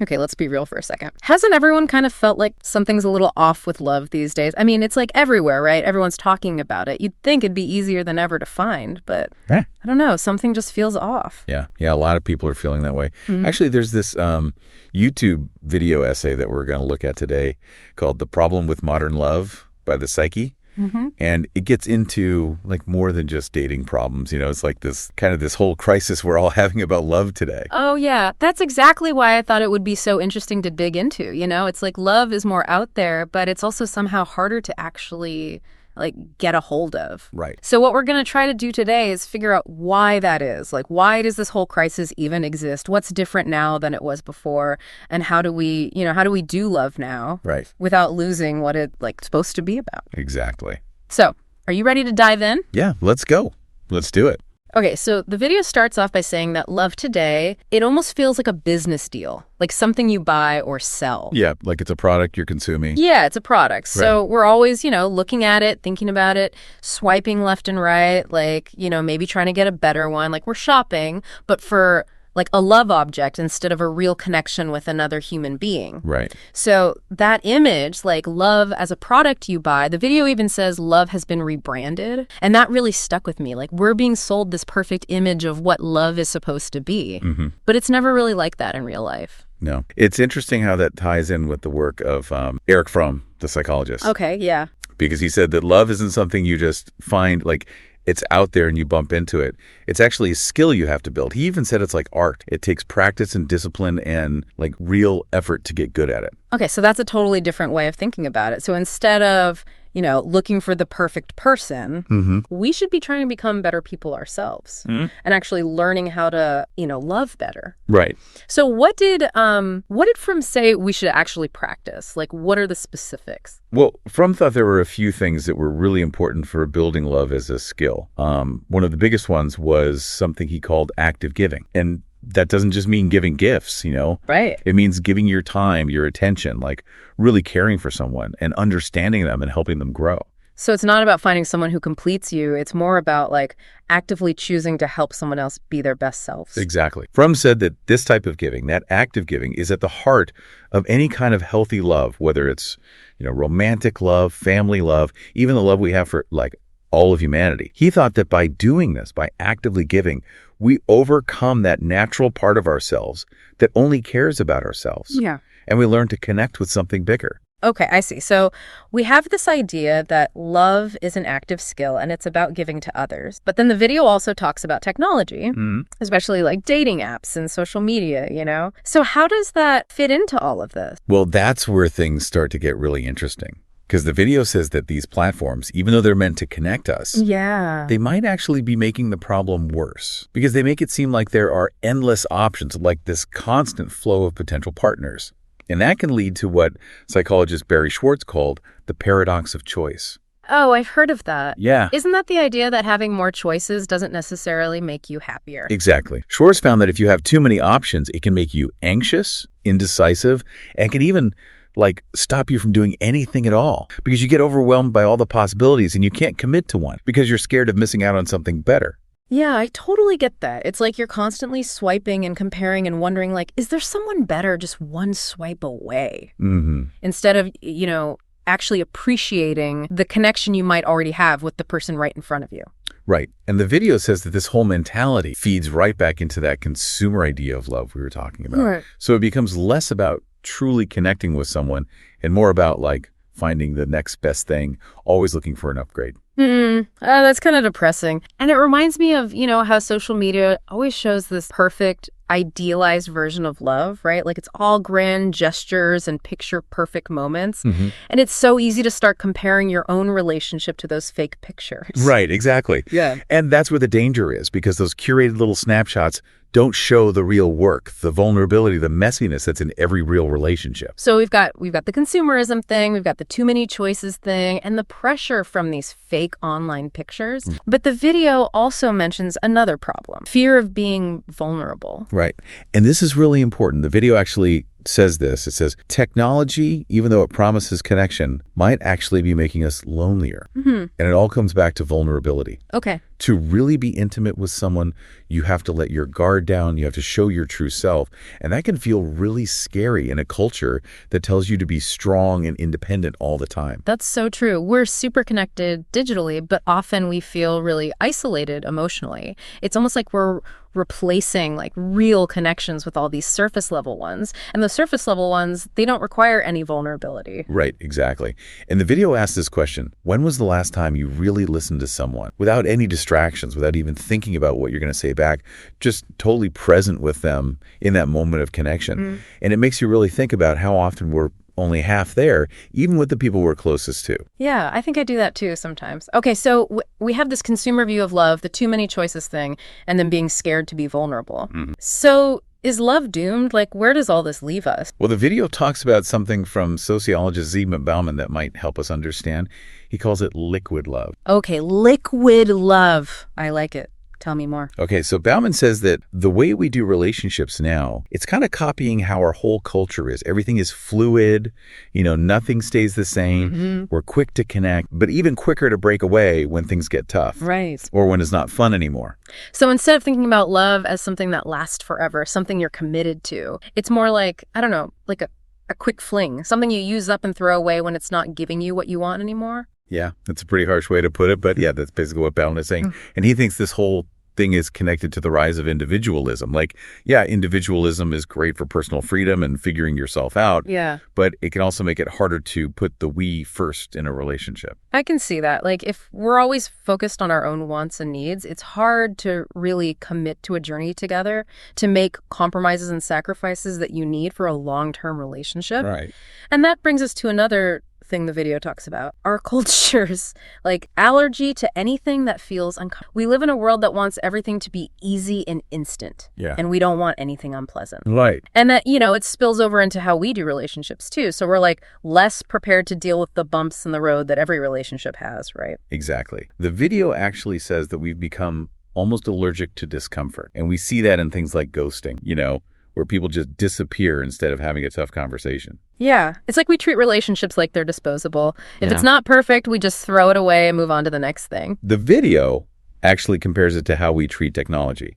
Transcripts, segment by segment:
Okay, let's be real for a second. Hasn't everyone kind of felt like something's a little off with love these days? I mean, it's like everywhere, right? Everyone's talking about it. You'd think it'd be easier than ever to find, but I don't know. Something just feels off. Yeah, a lot of people are feeling that way. Actually, there's this YouTube video essay that we're going to look at today called The Problem with Modern Love by the Psyche. And it gets into like more than just dating problems. It's like this whole crisis we're all having about love today. Oh, yeah. That's exactly why I thought it would be so interesting to dig into. It's like love is more out there, but it's also somehow harder to actually get a hold of. Right. So what we're going to try to do today is figure out why that is. Like, why does this whole crisis even exist? What's different now than it was before? And how do we do love now? Right. Without losing what it's supposed to be about? Exactly. So, are you ready to dive in? Yeah, let's go. Let's do it. Okay, so the video starts off by saying that love today, it almost feels like a business deal, like something you buy or sell. Yeah, like it's a product you're consuming. Yeah, it's a product. So we're always, looking at it, thinking about it, swiping left and right, maybe trying to get a better one. Like we're shopping, but for a love object instead of a real connection with another human being. Right. So that image, like love as a product you buy, the video even says love has been rebranded. And that really stuck with me. Like we're being sold this perfect image of what love is supposed to be. But it's never really like that in real life. No. It's interesting how that ties in with the work of Erich Fromm, the psychologist. Okay, yeah. Because he said that love isn't something you just find it's out there and you bump into it. It's actually a skill you have to build. He even said it's like art. It takes practice and discipline and real effort to get good at it. Okay, so that's a totally different way of thinking about it. So instead of, looking for the perfect person, we should be trying to become better people ourselves and actually learning how to, love better. Right. So what did Fromm say we should actually practice? What are the specifics? Well, Fromm thought there were a few things that were really important for building love as a skill. One of the biggest ones was something he called active giving. And that doesn't just mean giving gifts, Right. It means giving your time, your attention, really caring for someone and understanding them and helping them grow. So it's not about finding someone who completes you. It's more about actively choosing to help someone else be their best selves. Exactly. Fromm said that this type of giving, that active giving, is at the heart of any kind of healthy love, whether it's, romantic love, family love, even the love we have for all of humanity. He thought that by doing this, by actively giving, we overcome that natural part of ourselves that only cares about ourselves. Yeah. And we learn to connect with something bigger. Okay, I see. So we have this idea that love is an active skill and it's about giving to others. But then the video also talks about technology, especially dating apps and social media, So how does that fit into all of this? Well, that's where things start to get really interesting. Because the video says that these platforms, even though they're meant to connect us, they might actually be making the problem worse. Because they make it seem like there are endless options, like this constant flow of potential partners. And that can lead to what psychologist Barry Schwartz called the paradox of choice. Oh, I've heard of that. Yeah. Isn't that the idea that having more choices doesn't necessarily make you happier? Exactly. Schwartz found that if you have too many options, it can make you anxious, indecisive, and can even stop you from doing anything at all because you get overwhelmed by all the possibilities and you can't commit to one because you're scared of missing out on something better. Yeah, I totally get that. It's like you're constantly swiping and comparing and wondering, is there someone better just one swipe away? Instead of, actually appreciating the connection you might already have with the person right in front of you. Right. And the video says that this whole mentality feeds right back into that consumer idea of love we were talking about. Right. So it becomes less about truly connecting with someone and more about finding the next best thing, always looking for an upgrade. That's kind of depressing. And it reminds me of, how social media always shows this perfect, idealized version of love, right? It's all grand gestures and picture perfect moments. And it's so easy to start comparing your own relationship to those fake pictures. Right, exactly. Yeah. And that's where the danger is because those curated little snapshots don't show the real work, the vulnerability, the messiness that's in every real relationship. So we've got the consumerism thing, we've got the too many choices thing, and the pressure from these fake online pictures. But the video also mentions another problem, fear of being vulnerable. Right. And this is really important. The video actually says this. It says, technology, even though it promises connection, might actually be making us lonelier. And it all comes back to vulnerability. Okay. To really be intimate with someone, you have to let your guard down. You have to show your true self. And that can feel really scary in a culture that tells you to be strong and independent all the time. That's so true. We're super connected digitally, but often we feel really isolated emotionally. It's almost like we're replacing like real connections with all these surface level ones. And the surface level ones, they don't require any vulnerability. Right, exactly. And the video asks this question: when was the last time you really listened to someone without any distractions, without even thinking about what you're going to say back, just totally present with them in that moment of connection? And it makes you really think about how often we're only half there, even with the people we're closest to. Yeah, I think I do that too sometimes. Okay, so we have this consumer view of love, the too many choices thing, and then being scared to be vulnerable. So is love doomed? Like, where does all this leave us? Well, the video talks about something from sociologist Zygmunt Bauman that might help us understand. He calls it liquid love. Okay, liquid love. I like it. Tell me more. Okay, so Bauman says that the way we do relationships now, it's kind of copying how our whole culture is. Everything is fluid, nothing stays the same. We're quick to connect, but even quicker to break away when things get tough. Right. Or when it's not fun anymore. So instead of thinking about love as something that lasts forever, something you're committed to, it's more like, I don't know, like a quick fling, something you use up and throw away when it's not giving you what you want anymore. Yeah, that's a pretty harsh way to put it, but yeah, that's basically what Bauman is saying. And he thinks this whole thing is connected to the rise of individualism. Like, yeah, individualism is great for personal freedom and figuring yourself out. Yeah. But it can also make it harder to put the we first in a relationship. I can see that. Like, if we're always focused on our own wants and needs, it's hard to really commit to a journey together, to make compromises and sacrifices that you need for a long-term relationship. Right. And that brings us to another thing the video talks about, our culture's like allergy to anything that feels uncomfortable. We live in a world that wants everything to be easy and instant. Yeah. And we don't want anything unpleasant. Right. And that, it spills over into how we do relationships too. So we're like less prepared to deal with the bumps in the road that every relationship has, right? Exactly. The video actually says that we've become almost allergic to discomfort. And we see that in things like ghosting, where people just disappear instead of having a tough conversation. Yeah. It's like we treat relationships like they're disposable. If it's not perfect, we just throw it away and move on to the next thing. The video actually compares it to how we treat technology.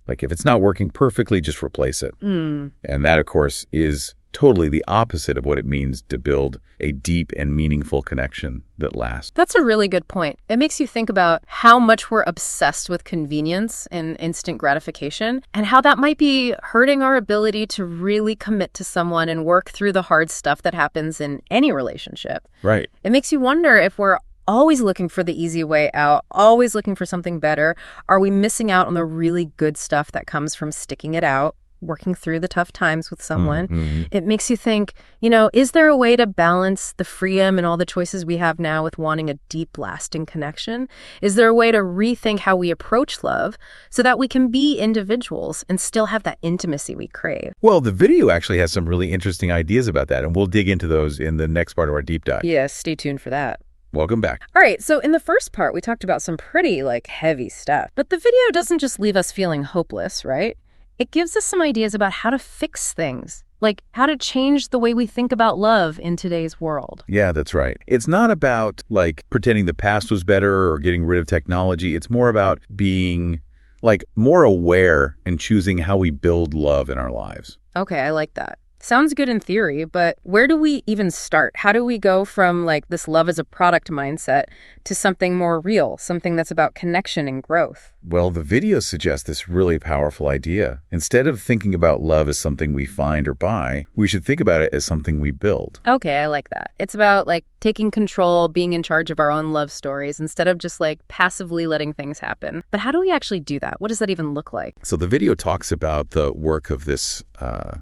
Like, if it's not working perfectly, just replace it. And that, of course, is totally the opposite of what it means to build a deep and meaningful connection that lasts. That's a really good point. It makes you think about how much we're obsessed with convenience and instant gratification, and how that might be hurting our ability to really commit to someone and work through the hard stuff that happens in any relationship. Right. It makes you wonder if we're always looking for the easy way out, always looking for something better. Are we missing out on the really good stuff that comes from sticking it out, working through the tough times with someone? It makes you think, is there a way to balance the freedom and all the choices we have now with wanting a deep, lasting connection? Is there a way to rethink how we approach love so that we can be individuals and still have that intimacy we crave? Well, the video actually has some really interesting ideas about that, and we'll dig into those in the next part of our deep dive. Yes, stay tuned for that. Welcome back. All right, so in the first part, we talked about some pretty, heavy stuff. But the video doesn't just leave us feeling hopeless, right? It gives us some ideas about how to fix things, like how to change the way we think about love in today's world. Yeah, that's right. It's not about pretending the past was better or getting rid of technology. It's more about being more aware and choosing how we build love in our lives. Okay, I like that. Sounds good in theory, but where do we even start? How do we go from this love as a product mindset to something more real, something that's about connection and growth? Well, the video suggests this really powerful idea. Instead of thinking about love as something we find or buy, we should think about it as something we build. Okay, I like that. It's about taking control, being in charge of our own love stories instead of just passively letting things happen. But how do we actually do that? What does that even look like? So the video talks about the work of this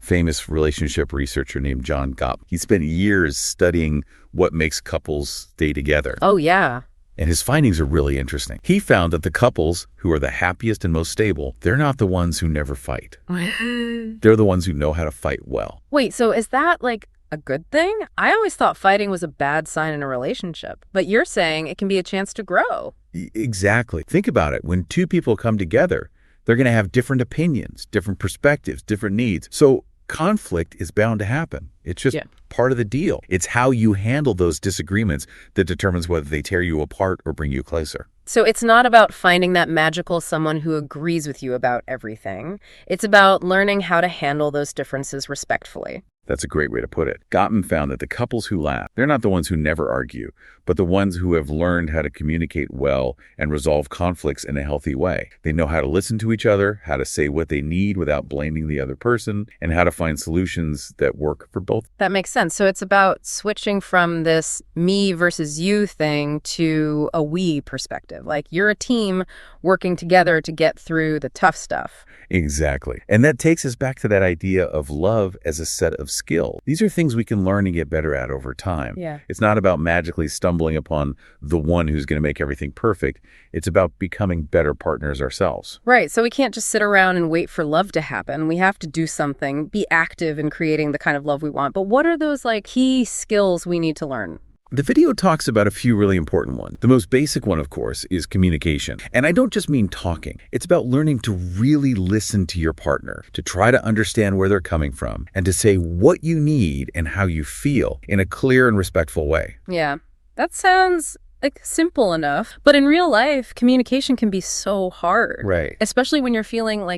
famous relationship researcher named John Gopp. He spent years studying what makes couples stay together. Oh, yeah. And his findings are really interesting. He found that the couples who are the happiest and most stable, they're not the ones who never fight. They're the ones who know how to fight well. Wait, so is that a good thing? I always thought fighting was a bad sign in a relationship, but you're saying it can be a chance to grow. Exactly. Think about it. When two people come together, they're going to have different opinions, different perspectives, different needs. So conflict is bound to happen. It's just part of the deal. It's how you handle those disagreements that determines whether they tear you apart or bring you closer. So it's not about finding that magical someone who agrees with you about everything. It's about learning how to handle those differences respectfully. That's a great way to put it. Gottman found that the couples who laugh, they're not the ones who never argue, but the ones who have learned how to communicate well and resolve conflicts in a healthy way. They know how to listen to each other, how to say what they need without blaming the other person, and how to find solutions that work for both. That makes sense. So it's about switching from this me versus you thing to a we perspective. Like you're a team working together to get through the tough stuff. Exactly. And that takes us back to that idea of love as a set of skills. These are things we can learn and get better at over time. Yeah. It's not about magically stumbling upon the one who's going to make everything perfect. It's about becoming better partners ourselves. Right. So we can't just sit around and wait for love to happen. We have to do something, be active in creating the kind of love we want. But what are those key skills we need to learn? The video talks about a few really important ones. The most basic one, of course, is communication. And I don't just mean talking. It's about learning to really listen to your partner, to try to understand where they're coming from, and to say what you need and how you feel in a clear and respectful way. Yeah, that sounds simple enough. But in real life, communication can be so hard. Right. Especially when you're feeling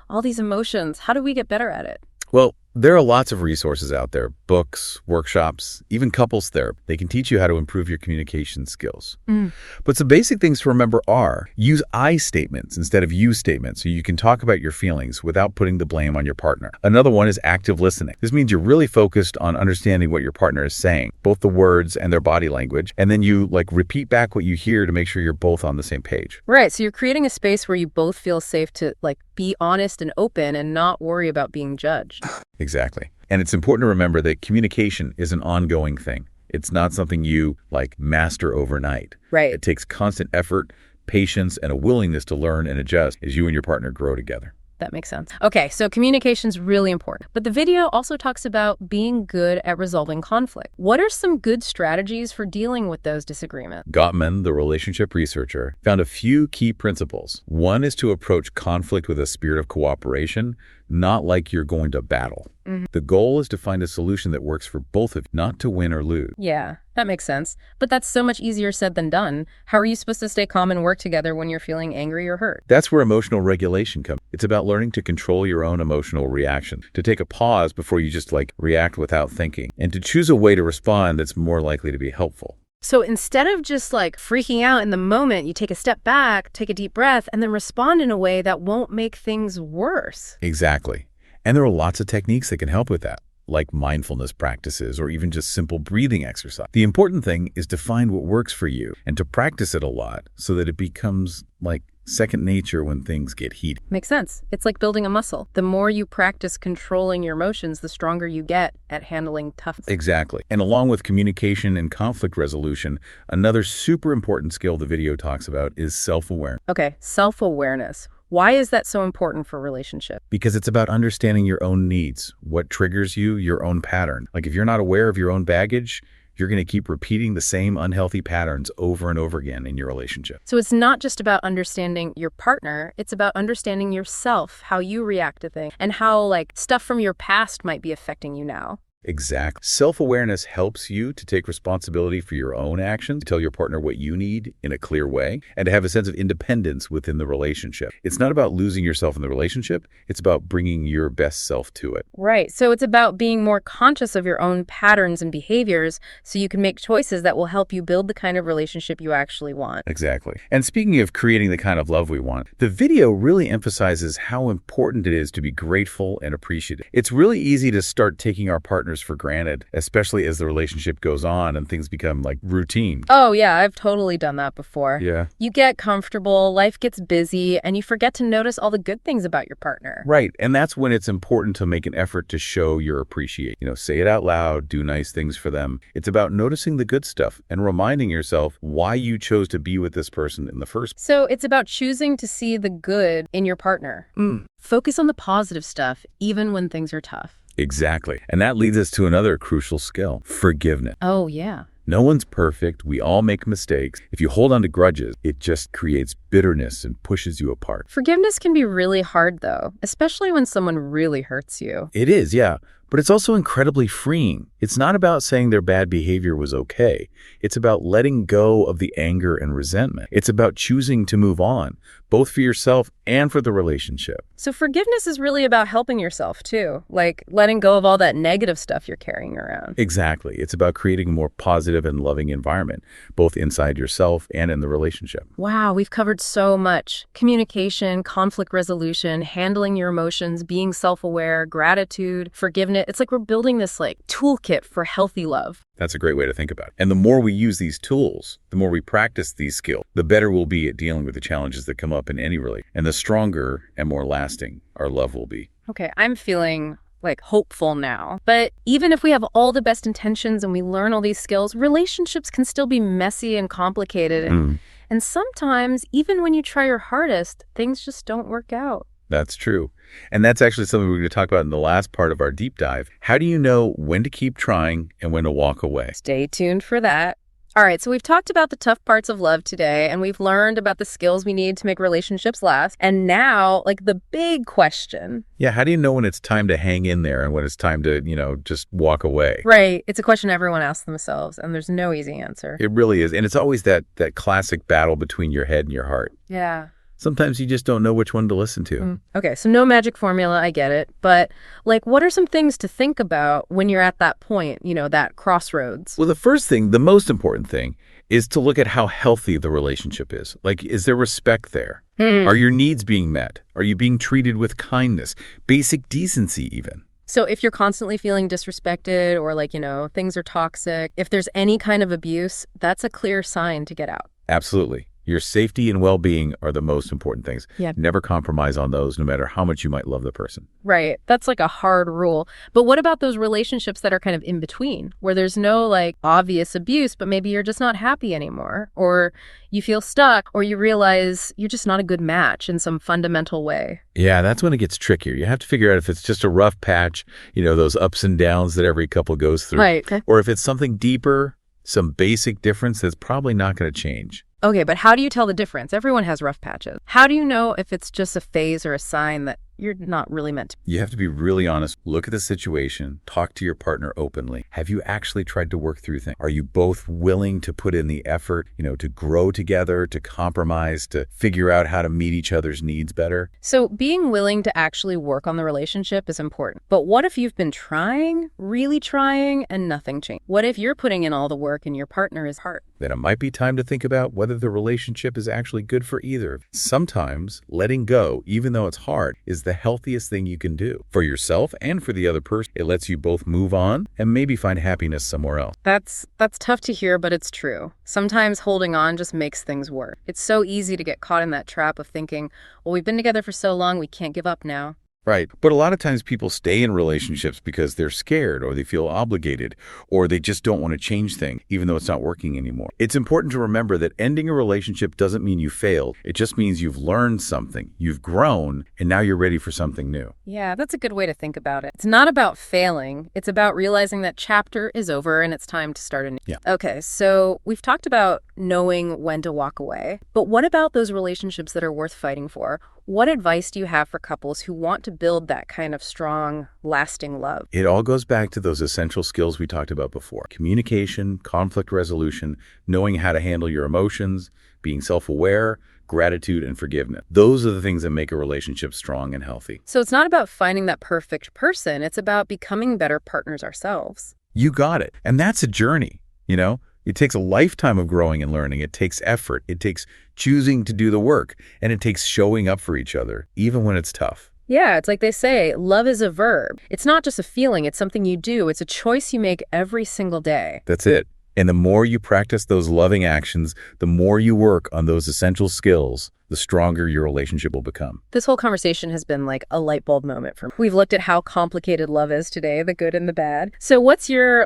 all these emotions. How do we get better at it? Well, there are lots of resources out there, books, workshops, even couples therapy. They can teach you how to improve your communication skills. But some basic things to remember are use I statements instead of you statements so you can talk about your feelings without putting the blame on your partner. Another one is active listening. This means you're really focused on understanding what your partner is saying, both the words and their body language, and then you repeat back what you hear to make sure you're both on the same page. Right. So you're creating a space where you both feel safe to be honest and open and not worry about being judged. Exactly. And it's important to remember that communication is an ongoing thing. It's not something you master overnight. Right. It takes constant effort, patience, and a willingness to learn and adjust as you and your partner grow together. That makes sense. Okay, so communication's really important. But the video also talks about being good at resolving conflict. What are some good strategies for dealing with those disagreements? Gottman, the relationship researcher, found a few key principles. One is to approach conflict with a spirit of cooperation, not like you're going to battle. The goal is to find a solution that works for both of you, not to win or lose. Yeah, that makes sense. But that's so much easier said than done. How are you supposed to stay calm and work together when you're feeling angry or hurt? That's where emotional regulation comes. It's about learning to control your own emotional reaction, to take a pause before you just react without thinking, and to choose a way to respond that's more likely to be helpful. So instead of just freaking out in the moment, you take a step back, take a deep breath, and then respond in a way that won't make things worse. Exactly. And there are lots of techniques that can help with that, like mindfulness practices or even just simple breathing exercise. The important thing is to find what works for you and to practice it a lot so that it becomes second nature when things get heated. Makes sense. It's like building a muscle. The more you practice controlling your emotions, the stronger you get at handling tough. Exactly. And along with communication and conflict resolution, another super important skill the video talks about is self-awareness. Okay, self-awareness. Why is that so important for relationships? Because it's about understanding your own needs, what triggers you, your own pattern. If you're not aware of your own baggage, you're going to keep repeating the same unhealthy patterns over and over again in your relationship. So it's not just about understanding your partner, it's about understanding yourself, how you react to things, and how stuff from your past might be affecting you now. Exactly. Self-awareness helps you to take responsibility for your own actions, to tell your partner what you need in a clear way, and to have a sense of independence within the relationship. It's not about losing yourself in the relationship. It's about bringing your best self to it. Right. So it's about being more conscious of your own patterns and behaviors so you can make choices that will help you build the kind of relationship you actually want. Exactly. And speaking of creating the kind of love we want, the video really emphasizes how important it is to be grateful and appreciative. It's really easy to start taking our partners for granted, especially as the relationship goes on and things become routine. Oh yeah, I've totally done that before. Yeah. You get comfortable, life gets busy, and you forget to notice all the good things about your partner. Right. And that's when it's important to make an effort to show your appreciation. Say it out loud, do nice things for them. It's about noticing the good stuff and reminding yourself why you chose to be with this person in the first place. So it's about choosing to see the good in your partner. Focus on the positive stuff, even when things are tough. Exactly. And that leads us to another crucial skill, forgiveness. Oh, yeah. No one's perfect. We all make mistakes. If you hold on to grudges, it just creates bitterness and pushes you apart. Forgiveness can be really hard, though, especially when someone really hurts you. It is, yeah. But it's also incredibly freeing. It's not about saying their bad behavior was okay. It's about letting go of the anger and resentment. It's about choosing to move on, both for yourself and for the relationship. So forgiveness is really about helping yourself, too, like letting go of all that negative stuff you're carrying around. Exactly. It's about creating a more positive and loving environment, both inside yourself and in the relationship. Wow, we've covered so much. Communication, conflict resolution, handling your emotions, being self-aware, gratitude, forgiveness. It's like we're building this toolkit for healthy love. That's a great way to think about it. And the more we use these tools, the more we practice these skills, the better we'll be at dealing with the challenges that come up in any relationship. And the stronger and more lasting our love will be. Okay, I'm feeling hopeful now. But even if we have all the best intentions and we learn all these skills, relationships can still be messy and complicated. And sometimes, even when you try your hardest, things just don't work out. That's true. And that's actually something we're going to talk about in the last part of our deep dive. How do you know when to keep trying and when to walk away? Stay tuned for that. All right, so we've talked about the tough parts of love today, and we've learned about the skills we need to make relationships last. And now, the big question. Yeah, how do you know when it's time to hang in there and when it's time to, just walk away? Right. It's a question everyone asks themselves, and there's no easy answer. It really is. And it's always that classic battle between your head and your heart. Yeah. Sometimes you just don't know which one to listen to. Okay, so no magic formula, I get it. But, what are some things to think about when you're at that point, that crossroads? Well, the first thing, the most important thing, is to look at how healthy the relationship is. Is there respect there? Are your needs being met? Are you being treated with kindness? Basic decency, even. So if you're constantly feeling disrespected or, things are toxic, if there's any kind of abuse, that's a clear sign to get out. Absolutely. Your safety and well-being are the most important things. Yeah. Never compromise on those, no matter how much you might love the person. Right. That's a hard rule. But what about those relationships that are kind of in between, where there's no obvious abuse, but maybe you're just not happy anymore, or you feel stuck, or you realize you're just not a good match in some fundamental way? Yeah, that's when it gets trickier. You have to figure out if it's just a rough patch, those ups and downs that every couple goes through. Right. Okay. Or if it's something deeper, some basic difference that's probably not going to change. Okay, but how do you tell the difference? Everyone has rough patches. How do you know if it's just a phase or a sign that you're not really meant to? You have to be really honest. Look at the situation. Talk to your partner openly. Have you actually tried to work through things? Are you both willing to put in the effort, to grow together, to compromise, to figure out how to meet each other's needs better? So being willing to actually work on the relationship is important. But what if you've been trying, really trying, and nothing changed? What if you're putting in all the work and your partner is hurt? Then it might be time to think about whether the relationship is actually good for either. Sometimes letting go, even though it's hard, is the healthiest thing you can do for yourself and for the other person. It lets you both move on and maybe find happiness somewhere else. That's tough to hear, but it's true. Sometimes holding on just makes things worse. It's so easy to get caught in that trap of thinking, well, we've been together for so long, we can't give up now. Right. But a lot of times people stay in relationships because they're scared or they feel obligated or they just don't want to change things, even though it's not working anymore. It's important to remember that ending a relationship doesn't mean you failed. It just means you've learned something, you've grown, and now you're ready for something new. Yeah, that's a good way to think about it. It's not about failing. It's about realizing that chapter is over and it's time to start anew. Yeah. Okay, so we've talked about knowing when to walk away. But what about those relationships that are worth fighting for? What advice do you have for couples who want to build that kind of strong, lasting love? It all goes back to those essential skills we talked about before. Communication, conflict resolution, knowing how to handle your emotions, being self-aware, gratitude, and forgiveness. Those are the things that make a relationship strong and healthy. So it's not about finding that perfect person. It's about becoming better partners ourselves. You got it. And that's a journey, It takes a lifetime of growing and learning. It takes effort. It takes choosing to do the work. And it takes showing up for each other, even when it's tough. Yeah, it's like they say, love is a verb. It's not just a feeling. It's something you do. It's a choice you make every single day. That's it. And the more you practice those loving actions, the more you work on those essential skills, the stronger your relationship will become. This whole conversation has been like a light bulb moment for me. We've looked at how complicated love is today, the good and the bad. So what's your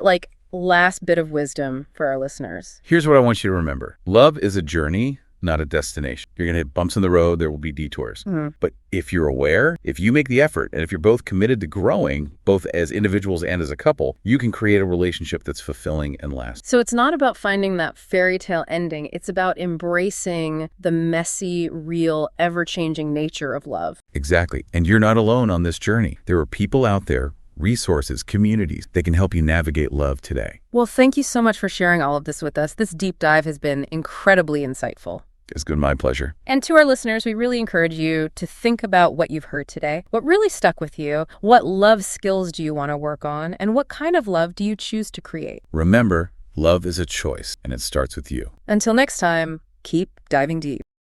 last bit of wisdom for our listeners? Here's what I want you to remember. Love is a journey, not a destination. You're going to hit bumps in the road. There will be detours. But if you're aware, if you make the effort, and if you're both committed to growing, both as individuals and as a couple, you can create a relationship that's fulfilling and lasting. So it's not about finding that fairy tale ending. It's about embracing the messy, real, ever-changing nature of love. Exactly. And you're not alone on this journey. There are people out there, resources, communities that can help you navigate love today. Well, thank you so much for sharing all of this with us. This deep dive has been incredibly insightful. It's been my pleasure. And to our listeners, we really encourage you to think about what you've heard today. What really stuck with you? What love skills do you want to work on? And what kind of love do you choose to create? Remember, love is a choice, and it starts with you. Until next time, keep diving deep.